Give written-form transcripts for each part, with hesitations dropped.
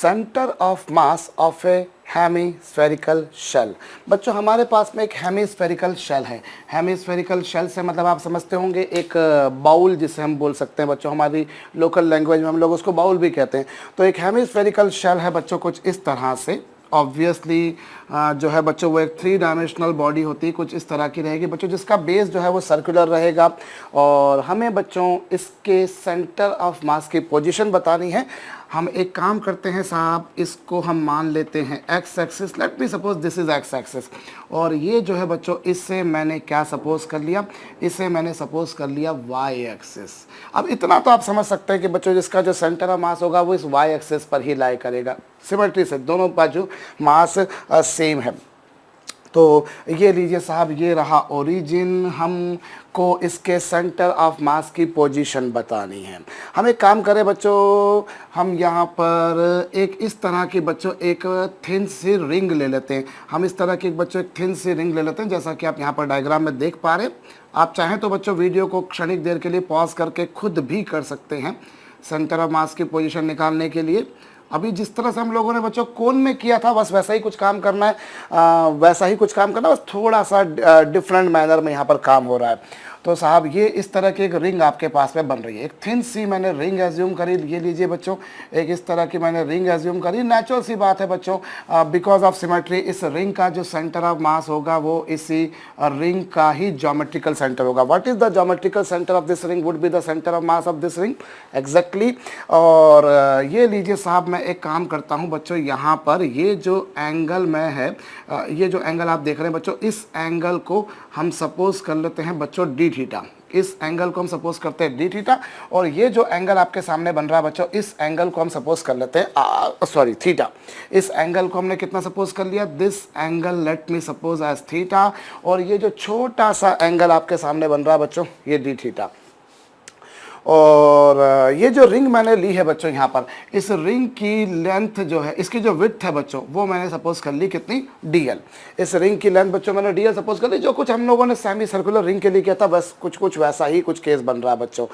Centre of mass of a hemispherical shell. बच्चों हमारे पास में एक हेमीस्फेरिकल शेल है। हेमीस्फेरिकल शेल से मतलब आप समझते होंगे एक बाउल जिसे हम बोल सकते हैं बच्चों, हमारी लोकल लैंग्वेज में हम लोग उसको बाउल भी कहते हैं। तो एक हेमीस्फेरिकल शेल है बच्चों कुछ इस तरह से। ऑब्वियसली जो है बच्चों वो एक 3 डायमेंशनल बॉडी होती है, कुछ इस तरह की रहेगी बच्चों, जिसका बेस जो है वो सर्कुलर रहेगा। और हमें बच्चों इसके सेंटर ऑफ मास की पोजीशन बतानी है। हम एक काम करते हैं साहब, इसको हम मान लेते हैं x axis. Late me suppose this is x axis, और ये जो है बच्चों इससे मैंने क्या सपोज कर लिया, इसे मैंने सपोज कर लिया वाई एक्सिस। अब इतना तो आप समझ सकते हैं कि बच्चों जिसका जो सेंटर ऑफ मास होगा वो इस वाई एक्सिस पर ही लाई करेगा। सिमेट्री से दोनों बाजू मास सेम है। तो ये लीजिए साहब, ये रहा ओरिजिन। हमको इसके सेंटर ऑफ मास की पोजीशन बतानी है। हम एक काम करें बच्चों, हम यहाँ पर एक इस तरह की बच्चों एक थिन सी रिंग ले लेते हैं। हम इस तरह की बच्चों एक थिन सी रिंग ले लेते हैं, जैसा कि आप यहाँ पर डायग्राम में देख पा रहे हैं। आप चाहें तो बच्चों वीडियो को क्षणिक देर के लिए पॉज करके खुद भी कर सकते हैं सेंटर ऑफ मास की पोजीशन निकालने के लिए। अभी जिस तरह से हम लोगों ने बच्चों कोन में किया था बस वैसा ही कुछ काम करना है, वैसा ही कुछ काम करना है, बस थोड़ा सा डिफरेंट मैनर में यहाँ पर काम हो रहा है। तो साहब ये इस तरह की एक रिंग आपके पास में बन रही है। एक थिन सी मैंने रिंग एज्यूम करी, ये लीजिए बच्चों, एक इस तरह की मैंने रिंग एज्यूम करी। नेचुरल सी बात है बच्चों, बिकॉज ऑफ सिमेट्री इस रिंग का जो सेंटर ऑफ मास होगा वो इसी रिंग का ही ज्योमेट्रिकल सेंटर होगा। What is the geometrical centre of this ring would be the centre of mass of this ring exactly. और ये लीजिए साहब, मैं एक काम करता हूँ बच्चों, यहाँ पर ये जो एंगल में है, ये जो एंगल आप देख रहे हैं बच्चों, इस एंगल को हम सपोज कर लेते हैं बच्चों डी थीटा। इस एंगल को हम सपोज करते हैं डी थीटा, और ये जो एंगल आपके सामने बन रहा है बच्चों, इस एंगल को हम सपोज कर लेते हैं सॉरी थीटा। इस एंगल को हमने कितना सपोज कर लिया, this angle let me suppose as theta. और ये जो छोटा सा एंगल आपके सामने बन रहा है बच्चों, ये डी थीटा। और ये जो रिंग मैंने ली है बच्चों यहाँ पर, इस रिंग की लेंथ जो है, इसकी जो विड्थ है बच्चों, वो मैंने सपोज कर ली कितनी, डीएल। इस रिंग की लेंथ बच्चों मैंने डीएल सपोज कर ली। जो कुछ हम लोगों ने सेमी सर्कुलर रिंग के लिए किया था बस कुछ वैसा ही कुछ केस बन रहा है बच्चों।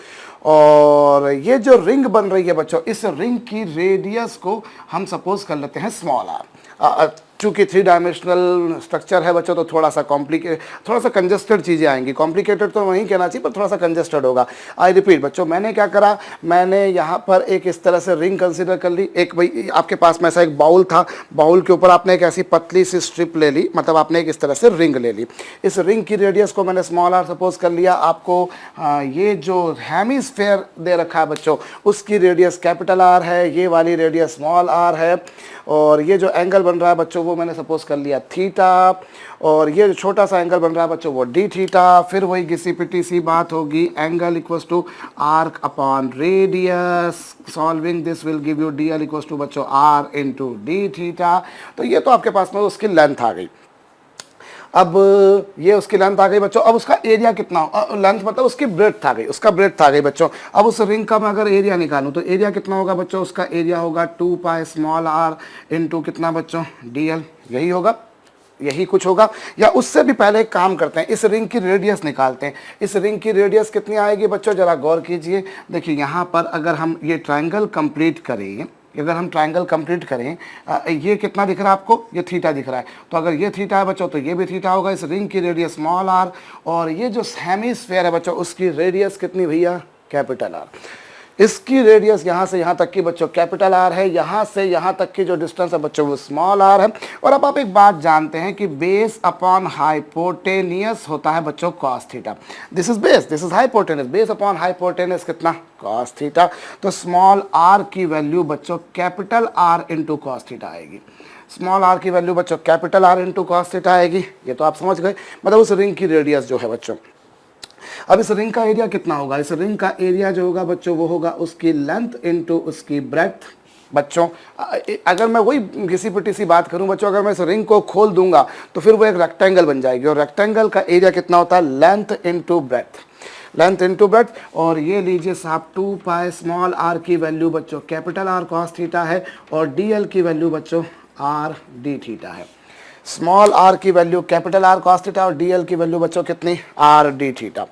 और ये जो रिंग बन रही है बच्चों, इस रिंग की रेडियस को हम सपोज कर लेते हैं स्मॉल आर। चूँकि 3 डायमेंशनल स्ट्रक्चर है बच्चों, तो थोड़ा सा कंजस्टेड चीज़ें आएंगी। कॉम्प्लिकेटेड तो नहीं कहना चाहिए, पर थोड़ा सा कंजस्टेड होगा। आई रिपीट बच्चों, मैंने क्या करा, मैंने यहाँ पर एक इस तरह से रिंग कंसीडर कर ली। एक भाई आपके पास में ऐसा एक बाउल था, बाउल के ऊपर आपने एक ऐसी पतली सी स्ट्रिप ले ली, मतलब आपने एक इस तरह से रिंग ले ली। इस रिंग की रेडियस को मैंने स्मॉल आर सपोज कर लिया। आपको ये जो हेमीस्फेयर दे रखा है बच्चों, उसकी रेडियस कैपिटल आर है, ये वाली रेडियस स्मॉल आर है। और ये जो एंगल बन रहा है बच्चों वो मैंने सपोज कर लिया थीटा, और ये जो छोटा सा एंगल बन रहा है बच्चों वो डी थीटा। फिर वही घिसी पिटी सी बात होगी, angle equals to arc upon radius. Solving this will give you d l equals to बच्चों आर इंटू डी थीटा। तो ये तो आपके पास में उसकी लेंथ आ गई। अब ये उसकी लेंथ आ गई बच्चों। अब उसका एरिया कितना, लेंथ मतलब उसकी ब्रेड्थ आ गई, उसका ब्रेड्थ आ गई बच्चों। अब उस रिंग का मैं अगर एरिया निकालूं तो एरिया कितना होगा बच्चों, उसका एरिया होगा 2 पाई स्मॉल आर इंटू कितना बच्चों, डीएल। यही होगा, यही कुछ होगा। या उससे भी पहले एक काम करते हैं, इस रिंग की रेडियस निकालते हैं। इस रिंग की रेडियस कितनी आएगी बच्चों, जरा गौर कीजिए। देखिए यहाँ पर अगर हम ये ट्रायंगल कंप्लीट करें, अगर हम ट्रायंगल कंप्लीट करें, ये कितना दिख रहा है आपको, ये थीटा दिख रहा है। तो अगर ये थीटा है बच्चों तो ये भी थीटा होगा। इस रिंग की रेडियस स्मॉल आर, और ये जो हेमीस्फेयर है बच्चों उसकी रेडियस कितनी भैया, कैपिटल आर। इसकी रेडियस यहाँ से यहाँ तक की बच्चों कैपिटल आर है, यहाँ से यहाँ तक की जो डिस्टेंस है बच्चों वो स्मॉल आर है। और अब आप एक बात जानते हैं कि बेस अपॉन हाइपोटेनियस होता है बच्चों cos theta. This is base, this is hypotenuse, base upon hypotenuse कितना, कॉस थीटा। तो स्मॉल आर की वैल्यू बच्चों capital R into cos theta आएगी। स्मॉल आर की वैल्यू बच्चों capital R into cos theta आएगी। ये तो आप समझ गए, मतलब उस रिंग की रेडियस जो है बच्चों। अब इस रिंग का एरिया कितना होगा, इस रिंग का एरिया जो होगा बच्चों वो होगा उसकी लेंथ इंटू उसकी ब्रेड्थ। बच्चों अगर मैं वही घिसी पिटी सी बात करूं बच्चों, अगर मैं इस रिंग को खोल दूंगा तो फिर वो एक रेक्टेंगल बन जाएगी, और रेक्टेंगल का एरिया कितना होता है, length into breadth, length into breadth. और ये लीजिए साहब 2 पाई स्मॉल आर की वैल्यू बच्चों कैपिटल आर कॉस थीटा है, और डी एल की वैल्यू बच्चों आर डी थीटा है। स्मॉल आर की value capital R cos theta और डी एल की वैल्यू बच्चों कितनी आर डी थीटा।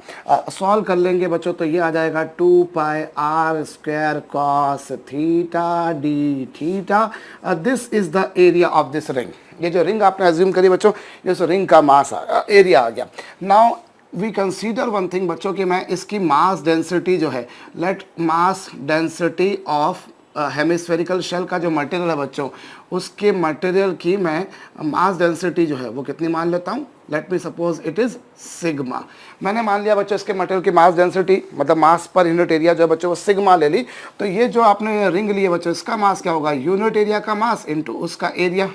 सॉल्व कर लेंगे बच्चों तो ये आ जाएगा 2 pi R square cos theta D theta. This is the area of this ring. ये जो रिंग आपने अज्यूम करी बच्चों, ये उस रिंग का मास एरिया आ गया। Now we consider one thing बच्चों कि मैं इसकी मास डेंसिटी जो है, let mass density of hemispherical shell का जो मटेरियल है बच्चों, उसके मटेरियल की मैं मास डेंसिटी जो है वो कितनी मान लेता हूँ। Late me suppose it is sigma. मैंने मान लिया बच्चों इसके मटेरियल की मास डेंसिटी मतलब मास पर यूनिट एरिया जो है बच्चों वो सिग्मा ले ली। तो ये जो आपने रिंग लिए बच्चों, इसका मास क्या होगा, यूनिट एरिया का मास इंटू उसका एरिया।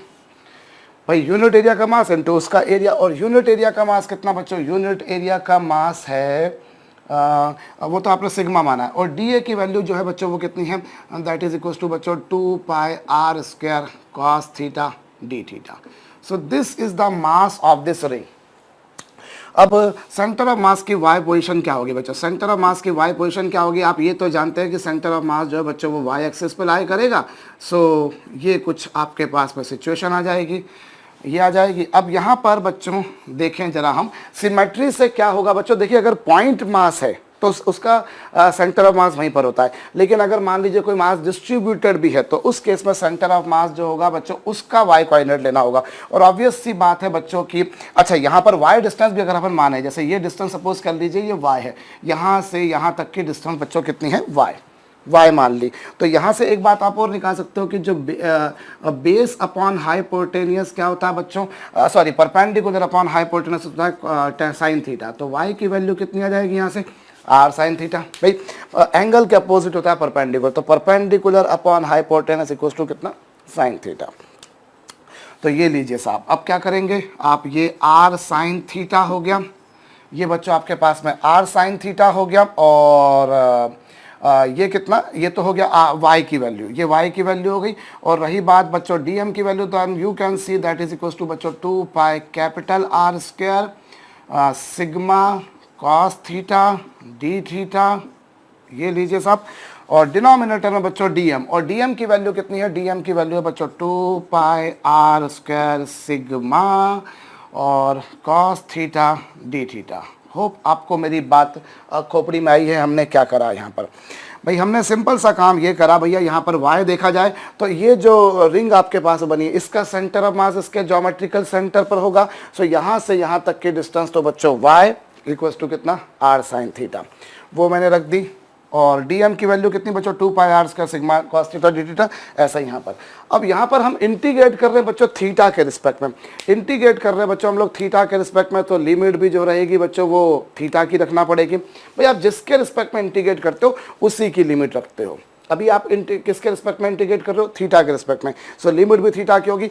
भाई यूनिट एरिया का मास इंटू उसका एरिया, और यूनिट एरिया का मास कितना बच्चों, यूनिट एरिया का मास है वो तो आपने सिग्मा माना है, और डी ए की वैल्यू जो है बच्चों वो कितनी है, दैट इज इक्वल टू बच्चों 2 pi R square cos theta D theta. So this is the mass of this ring. अब सेंटर ऑफ मास की वाई पोजीशन क्या होगी बच्चों, सेंटर ऑफ मास की वाई पोजीशन क्या होगी, आप ये तो जानते हैं कि सेंटर ऑफ मास जो है बच्चों वो वाई एक्सिस पे लाई करेगा। सो ये कुछ आपके पास में सिचुएशन आ जाएगी, ये आ जाएगी। अब यहाँ पर बच्चों देखें जरा हम सिमेट्री से क्या होगा बच्चों, देखिए अगर पॉइंट मास है तो उसका सेंटर ऑफ मास वहीं पर होता है, लेकिन अगर मान लीजिए कोई मास डिस्ट्रीब्यूटेड भी है तो उस केस में सेंटर ऑफ मास जो होगा बच्चों उसका वाई कोऑर्डिनेट लेना होगा। और ऑब्वियस सी बात है बच्चों की, अच्छा यहाँ पर वाई डिस्टेंस भी अगर अपन माने, जैसे ये डिस्टेंस सपोज कर लीजिए ये वाई है, यहाँ से यहाँ तक की डिस्टेंस बच्चों कितनी है वाई मान ली। तो यहाँ से एक बात आप और निकाल सकते हो कि जो बेस अपॉन हाइपोटेनियस क्या होता है बच्चों, सॉरी परपेंडिकुलर अपॉन हाइपोटेनियस होता है साइन थीटा। तो वाई की वैल्यू कितनी आ जाएगी यहाँ से, आर साइन थीटा। भाई एंगल के अपोजिट होता है परपेंडिकुलर, तो perpendicular upon hypotenuse equals to कितना, साइन थीटा। तो ये लीजिए साहब, अब क्या करेंगे आप, ये आर साइन थीटा हो गया, ये बच्चों आपके पास में आर साइन थीटा हो गया, और ये कितना, ये तो हो गया वाई की वैल्यू, ये वाई की वैल्यू हो गई। और रही बात बच्चों डी एम की वैल्यू, तो you can see that is equals to बच्चों 2 pi capital R square sigma cos theta D theta, ये लीजिए साहब। और डिनोमिनेटर में बच्चों डीएम, और डीएम की वैल्यू कितनी है, डीएम की वैल्यू है बच्चों 2 पाई आर स्क्वायर सिग्मा और cos theta D theta. Hope आपको मेरी बात खोपड़ी में आई है। हमने क्या करा यहाँ पर, भाई हमने सिंपल सा काम ये करा भैया, यहाँ पर वाई देखा जाए तो ये जो रिंग आपके पास बनी है इसका सेंटर ऑफ मास इसके ज्योमेट्रिकल सेंटर पर होगा। सो यहाँ से यहाँ तक की डिस्टेंस तो बच्चों वाई इक्वल्स टू कितना, आर साइन थीटा, वो मैंने रख दी। और डीएम की वैल्यू कितनी बच्चों, 2 pi R square sigma cos theta D theta, ऐसा यहाँ पर। अब यहाँ पर हम इंटीग्रेट कर रहे हैं बच्चों थीटा के रिस्पेक्ट में, इंटीग्रेट कर रहे हैं बच्चों हम लोग थीटा के रिस्पेक्ट में, तो लिमिट भी जो रहेगी बच्चों वो थीटा की रखना पड़ेगी। भाई आप जिसके रिस्पेक्ट में इंटीग्रेट करते हो उसी की लिमिट रखते हो। अभी आप किसके रिस्पेक्ट में इंटीग्रेट कर रहे हो, थीटा के रिस्पेक्ट में, सो लिमिट भी थीटा की होगी।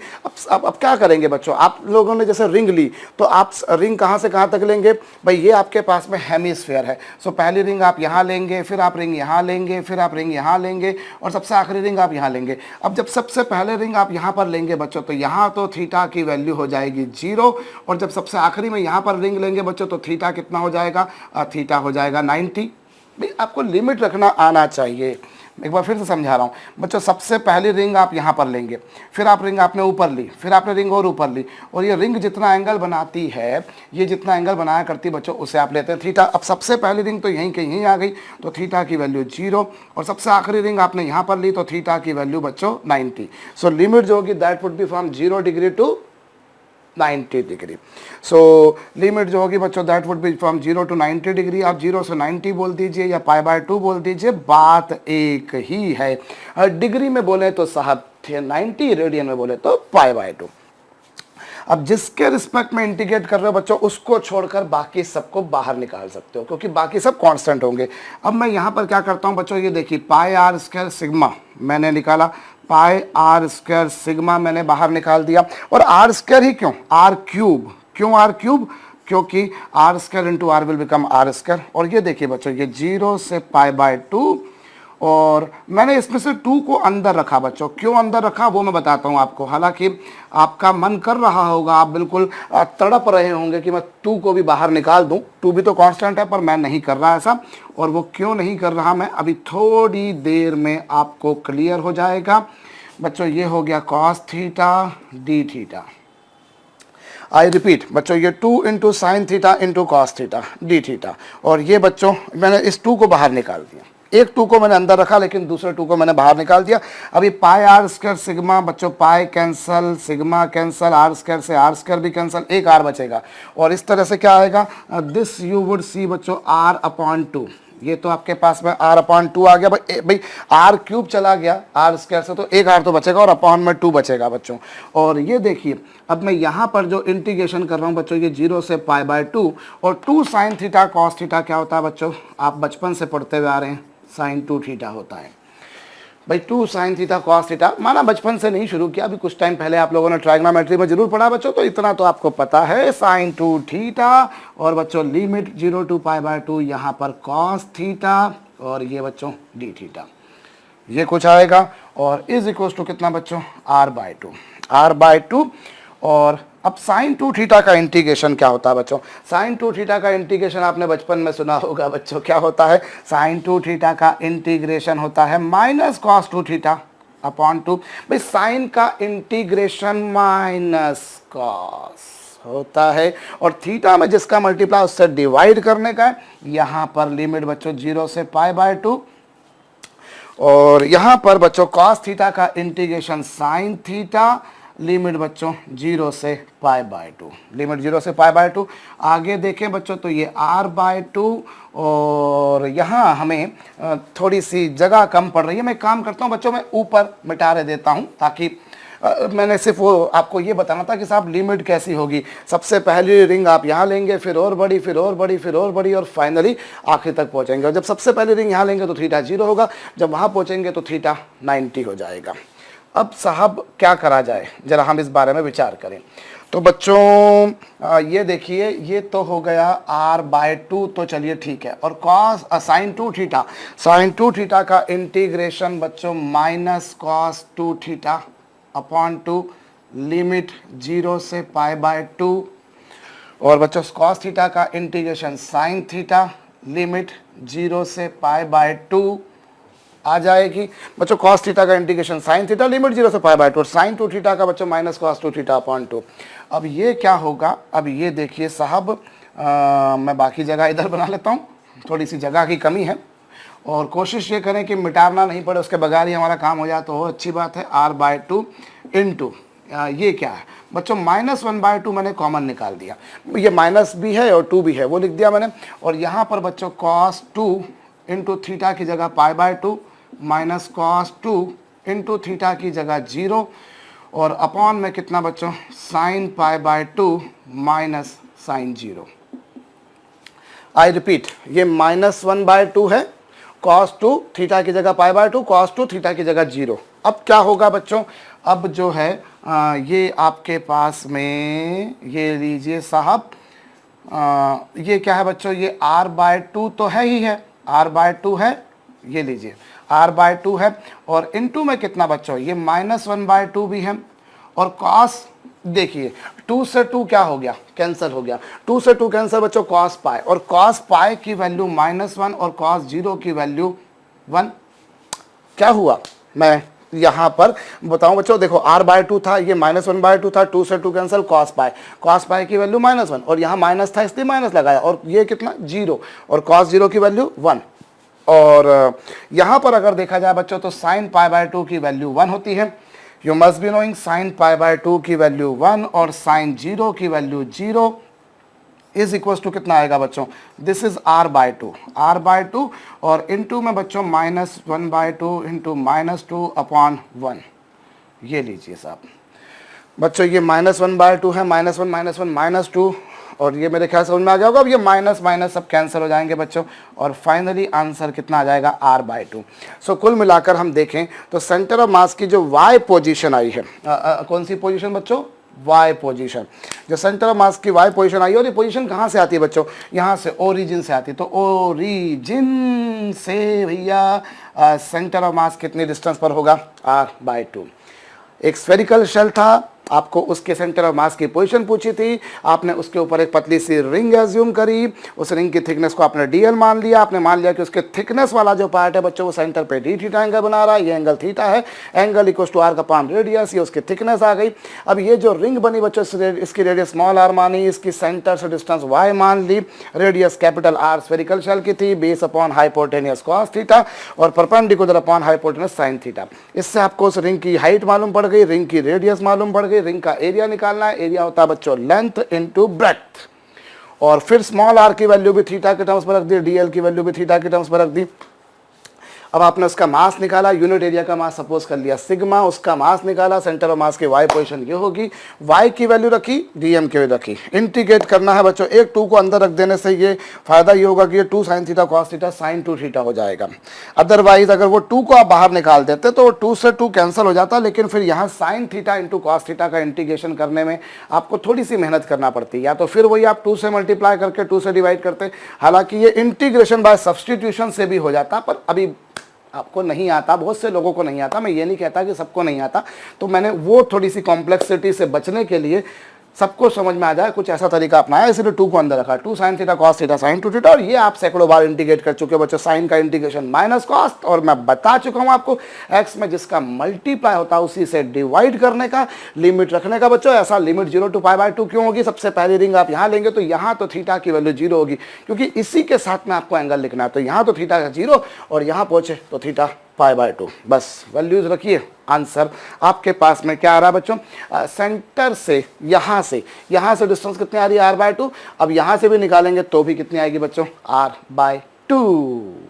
अब क्या करेंगे बच्चों, आप लोगों ने जैसे रिंग ली तो आप रिंग कहाँ से कहाँ तक लेंगे, भाई ये आपके पास में हेमिस्फीयर है, सो पहली रिंग आप यहाँ लेंगे, फिर आप रिंग यहाँ लेंगे, फिर आप रिंग यहाँ लेंगे, और सबसे आखिरी रिंग आप यहाँ लेंगे। अब जब सबसे पहले रिंग आप यहाँ पर लेंगे बच्चों तो यहाँ तो थीटा की वैल्यू हो जाएगी 0, और जब सबसे आखिरी में यहाँ पर रिंग लेंगे बच्चों तो थीटा कितना हो जाएगा, थीटा हो जाएगा 90। भाई आपको लिमिट रखना आना चाहिए। एक बार फिर से समझा रहा हूँ बच्चों, सबसे पहली रिंग आप यहाँ पर लेंगे, फिर आप रिंग आपने ऊपर ली, फिर आपने रिंग और ऊपर ली, और ये रिंग जितना एंगल बनाती है, ये जितना एंगल बनाया करती बच्चों उसे आप लेते हैं थीटा। अब सबसे पहली रिंग तो यहीं के यहीं आ गई तो थीटा की वैल्यू 0, और सबसे आखिरी रिंग आपने यहाँ पर ली तो थीटा की वैल्यू बच्चों 90। सो लिमिट जो होगी that would be from 0 degree to 90 degree. So limit जो होगी बच्चों that would be from 0 to 90 degree. आप 0 से 90 बोल दीजिए या π/2 बोल दीजिए, बात एक ही है। डिग्री में बोले तो साहब 90, रेडियन में बोले तो π/2। अब जिसके रिस्पेक्ट में इंटीग्रेट कर रहे हो बच्चों उसको छोड़कर बाकी सबको बाहर निकाल सकते हो, क्योंकि बाकी सब कांस्टेंट होंगे। अब मैं यहाँ पर क्या करता हूँ बच्चों, ये देखिए पाई आर स्क्वायर सिग्मा मैंने निकाला, पाई आर स्क्वायर सिग्मा मैंने बाहर निकाल दिया। और आर स्क्वायर ही क्यों, आर क्यूब, क्यों आर क्यूब, क्योंकि r square into r will become r square. और ये देखिए बच्चों ये 0 से π/2, और मैंने इसमें से 2 को अंदर रखा बच्चों, क्यों अंदर रखा वो मैं बताता हूँ आपको। हालांकि आपका मन कर रहा होगा, आप बिल्कुल तड़प रहे होंगे कि मैं 2 को भी बाहर निकाल दूँ, 2 भी तो कांस्टेंट है, पर मैं नहीं कर रहा ऐसा। और वो क्यों नहीं कर रहा मैं अभी थोड़ी देर में आपको क्लियर हो जाएगा बच्चों। ये हो गया cos theta D theta, I repeat बच्चों, ये 2 into sine theta into cos theta D theta, और ये बच्चों मैंने इस 2 को बाहर निकाल दिया, एक 2 को मैंने अंदर रखा लेकिन दूसरे 2 को मैंने बाहर निकाल दिया। अभी पाई आर स्क्वायर सिग्मा बच्चों, pi cancel, sigma cancel, r square से आर स्क्वायर भी कैंसल, एक आर बचेगा, और इस तरह से क्या आएगा, दिस यू वुड सी बच्चों आर अपॉन 2, ये तो आपके पास में आर अपॉन 2 आ गया भाई, आर क्यूब चला गया आर स्क्वायर से, तो एक आर तो बचेगा और अपॉन में 2 बचेगा बच्चों। और ये देखिए अब मैं यहाँ पर जो इंटीग्रेशन कर रहा हूँ बच्चों, ये 0 से पाई बाय 2, और 2 साइन थीटा कॉस थीटा क्या होता है बच्चों, आप बचपन से पढ़ते हुए आ रहे हैं, साइन 2 थीटा होता है भाई, 2 साइन थीटा कॉस थीटा, माना बचपन से नहीं शुरू किया, अभी कुछ टाइम पहले आप लोगों ने ट्राइगोनोमेट्री में जरूर पढ़ा बच्चों, तो इतना तो आपको पता है, साइन 2 थीटा, और बच्चों लिमिट 0 टू पाई बाय 2, यहाँ पर कॉस थीटा, और ये बच्चों डी थीटा, ये कुछ आएगा, और इज इक्वल टू कितना बच्चों, आर बाय 2, आर बाय 2। और अब साइन 2 थीटा का इंटीग्रेशन क्या होता है बच्चों, साइन 2 थीटा का इंटीग्रेशन आपने बचपन में सुना होगा बच्चों, क्या होता है, साइन 2 थीटा का इंटीग्रेशन होता है माइनस कॉस 2 थीटा अपॉन 2, भाई साइन का इंटीग्रेशन माइनस कॉस होता है, और थीटा में जिसका मल्टीप्लाई उससे डिवाइड करने का है, यहाँ पर लिमिट बच्चों 0 से पाई बाय 2, और यहाँ पर बच्चों कॉस थीटा का इंटीग्रेशन साइन थीटा, लिमिट बच्चों 0 से पाई बाय 2, लिमिट 0 से पाई बाय 2। आगे देखें बच्चों तो ये r बाय 2, और यहाँ हमें थोड़ी सी जगह कम पड़ रही है, मैं काम करता हूँ बच्चों, मैं ऊपर मिटा देता हूँ, ताकि मैंने सिर्फ वो आपको ये बताना था कि साहब लिमिट कैसी होगी, सबसे पहली रिंग आप यहाँ लेंगे, फिर और बड़ी, फिर और बड़ी, फिर और बड़ी, और फाइनली आखिर तक पहुँचेंगे, और जब सबसे पहली रिंग यहाँ लेंगे तो थीटा 0 होगा, जब वहाँ पहुँचेंगे तो थीटा 90 हो जाएगा। अब साहब क्या करा जाए, जरा हम इस बारे में विचार करें। तो बच्चों ये देखिए, ये तो हो गया r बाय 2, तो चलिए ठीक है, और cos sine 2 theta, sine 2 theta का इंटीग्रेशन बच्चों minus cos 2 theta upon 2, limit 0 से पाई बाय 2, और बच्चों कॉस थीटा का इंटीग्रेशन साइन थीटा, लिमिट 0 से पाई बाय 2 आ जाएगी बच्चों, कॉस थीटा का इंटीग्रेशन साइन थीटा, लिमिट 0 से पाई बाय 2, और साइन 2 थीटा का बच्चों माइनस कॉस 2 थीटा अपॉन 2। अब ये क्या होगा, अब ये देखिए साहब, मैं बाकी जगह इधर बना लेता हूँ, थोड़ी सी जगह की कमी है, और कोशिश ये करें कि मिटाना नहीं पड़े, उसके बगैर ही हमारा काम हो जाए तो अच्छी बात है। r बाय 2 इंटू ये क्या है बच्चों, माइनस 1 बाय 2 मैंने कॉमन निकाल दिया, ये माइनस भी है और 2 भी है, वो लिख दिया मैंने, और यहाँ पर बच्चों कॉस 2 इंटू थीटा की जगह pi by 2, minus cos 2 into theta की जगह 0, और अपॉन में कितना बच्चों, sine pi by 2 minus sine 0। I repeat, ये माइनस 1 बाय 2 है, कॉस 2 थीटा की जगह पाई बाय 2, कॉस 2 थीटा की जगह 0। अब क्या होगा बच्चों, अब जो है ये आपके पास में ये लीजिए साहब, ये क्या है बच्चों, ये r बाय 2 तो है ही है, r बाय 2 है, ये लीजिए r बाय 2 है, और इनटू में कितना बच्चों, ये माइनस 1 बाय 2 भी है, और कॉस देखिए 2 से 2 क्या हो गया, कैंसिल हो गया, 2 से 2 कैंसिल बच्चों, कॉस पाई, और कॉस पाई की वैल्यू -1 और कॉस 0 की वैल्यू 1। क्या हुआ, मैं यहाँ पर बताऊं बच्चों, देखो r बाय 2 था, ये -1 बाय 2 था, 2 से 2 कैंसिल, कॉस पाई की वैल्यू -1, और यहाँ माइनस था इसलिए माइनस लगाया, और ये कितना 0, और कॉस 0 की वैल्यू 1, और यहाँ पर अगर देखा जाए बच्चों तो साइन पाई बाय 2 की वैल्यू 1 होती है, you must be knowing, sign pi by 2 की वैल्यू 1 और साइन 0 की वैल्यू 0 इज इक्वल टू कितना आएगा बच्चों, दिस इज r बाय 2, और इनटू में बच्चों -1 बाय 2 इंटू -2 अपॉन 1, ये लीजिए साहब बच्चों, ये -1 बाय 2 है, -1 -2, और ये मेरे ख्याल समझ में आ गया होगा। अब ये माइनस माइनस सब कैंसिल हो जाएंगे बच्चों, और फाइनली आंसर कितना आ जाएगा, r बाय 2। सो कुल मिलाकर हम देखें तो सेंटर ऑफ मास की जो y पोजीशन आई है, कौन सी पोजीशन बच्चों, y पोजीशन, जो सेंटर ऑफ मास की y पोजीशन आई है, और ये पोजीशन कहाँ से आती है बच्चों, यहाँ से ओरिजिन से आती है, तो ओरिजिन से भैया सेंटर ऑफ मास कितनी डिस्टेंस पर होगा, r बाय 2। एक स्फेरिकल शेल था, आपको उसके सेंटर ऑफ मास की पोजीशन पूछी थी, आपने उसके ऊपर एक पतली सी रिंग एज्यूम करी, उस रिंग की थिकनेस को आपने डीएल मान लिया, आपने मान लिया कि उसके थिकनेस वाला जो पार्ट है बच्चों वो सेंटर पे डी थीटा एंगल बना रहा है, ये एंगल थीटा है, एंगल इक्वल्स टू आर का पाम रेडियस, ये उसकी थिकनेस आ गई। अब ये जो रिंग बनी बच्चों इसकी रेडियस स्मॉल आर मानी, इसकी सेंटर से डिस्टेंस वाई मान ली, radius capital R spherical shell की थी, base upon hypotenuse cos theta और perpendicular upon hypotenuse sine theta. इससे आपको उस रिंग की हाइट मालूम पड़ गई, रिंग की रेडियस मालूम पड़ गई, रिंग का एरिया निकालना है, एरिया होता है बच्चों लेंथ इनटू ब्रेड्थ, और फिर स्मॉल आर की वैल्यू भी थीटा के टर्म्स में रख दी, डीएल की वैल्यू भी थीटा के टर्म्स में रख दी। अब आपने उसका मास निकाला, यूनिट एरिया का मास सपोज कर लिया सिग्मा, उसका मास निकाला, सेंटर ऑफ मास की वाई पोजीशन ये होगी, वाई की वैल्यू रखी, डीएम की वैल्यू रखी, इंटीग्रेट करना है बच्चों। एक 2 को अंदर रख देने से ये फायदा ये होगा कि ये 2 sin theta cos theta sin 2 theta हो जाएगा। अदरवाइज अगर वो 2 को आप बाहर निकाल देते तो 2 से 2 कैंसिल हो जाता, लेकिन फिर यहाँ sin theta into cos theta का इंटीग्रेशन करने में आपको थोड़ी सी मेहनत करना पड़ती, या तो फिर वही आप 2 से मल्टीप्लाई करके 2 से डिवाइड करते, हालांकि ये इंटीग्रेशन बाय सब्सटीट्यूशन से भी हो जाता, पर अभी आपको नहीं आता, बहुत से लोगों को नहीं आता, मैं ये नहीं कहता कि सबको नहीं आता, तो मैंने वो थोड़ी सी कॉम्प्लेक्सिटी से बचने के लिए सबको समझ में आ जाए कुछ ऐसा तरीका अपनाया, इसलिए 2 को अंदर रखा, 2 sin theta cos theta sin 2 theta, और ये आप सैकड़ों बार इंटीग्रेट कर चुके हो बच्चों, साइन का इंटीग्रेशन माइनस कॉस्ट, और मैं बता चुका हूं आपको x में जिसका मल्टीप्लाई होता है उसी से डिवाइड करने का, लिमिट रखने का बच्चों। ऐसा लिमिट 0 to π/2 क्यों होगी, सबसे पहली रिंग आप यहाँ लेंगे तो यहाँ तो थीटा की वैल्यू 0 होगी, क्योंकि इसी के साथ में आपको एंगल लिखना है, तो यहाँ तो थीटा 0 और यहाँ पहुंचे तो थीटा π/2, बस वैल्यूज रखिए। आंसर आपके पास में क्या आ रहा है बच्चों, सेंटर से यहाँ से डिस्टेंस कितनी आ रही है r/2, अब यहाँ से भी निकालेंगे तो भी कितनी आएगी बच्चों r/2।